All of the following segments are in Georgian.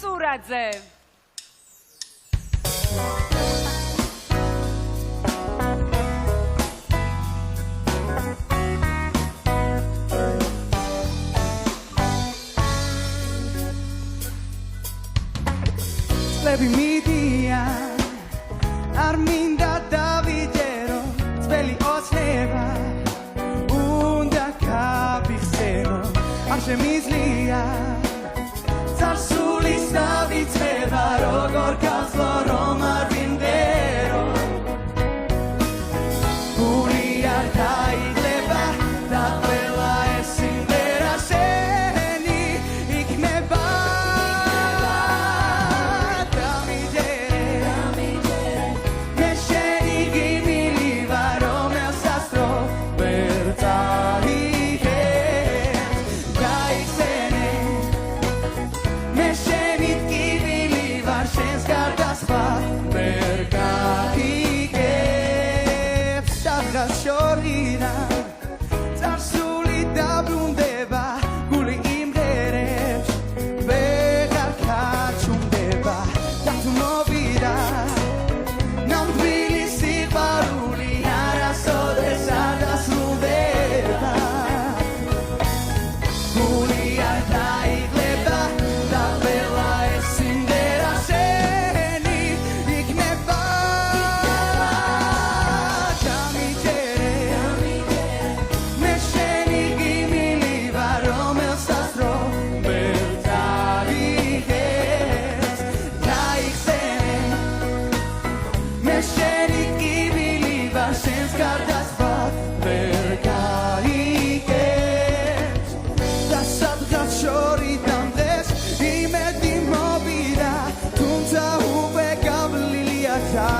სურაძე. წლები მიდიან არ მინდა დავიჯერო ძველი ოცნება უნდა გავიხსენო არ შემიძლია წარსულის დავიწყება როგორ გავსვლო რომ არ ვიმღერო გული არ გაიგება და ყველა ეს სიმღერა შენი იქნება მე შენი გიმილი ვარ რომელსაც დრო ვერ წაიღებს გაიხსენე მე შენი ტკივილი ვარ შენს გარდა სხვა ვერ გაიგებს სადღაც შორიდან წარსული დაბრუნდება გული იმღერებს ვეღარ გაჩუმდება და თუ მოვიდა ნამდვილი სიყვარული არასოდეს არ დასრულდება გული არ დაიღლება და ყველა ეს სიმღერა შენი იქნება მე შენი გიმილი ვარ რომელსაც დრო ვერ წაიღებს გაიხსენე მე შენი ტკივილი ვარ შენს გარდა სხვა ვერ გაიგებს და სადღაც შორიდან დღეს იმედი მოვიდა თუმცა უკვე გავლილია ხა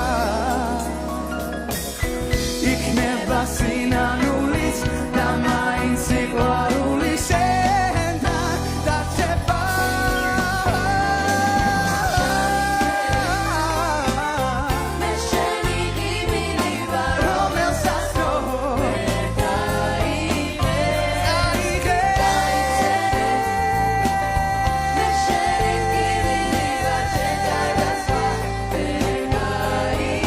იქნება სინანულიც და მაინც სიყვარული შენთან დარჩება მე შენი გიმილი ვარ რომელსაც დრო ვერ გაიგებს მე შენი ტკივილი ვარ შენს გარდა სხვა ვერ გაიგებს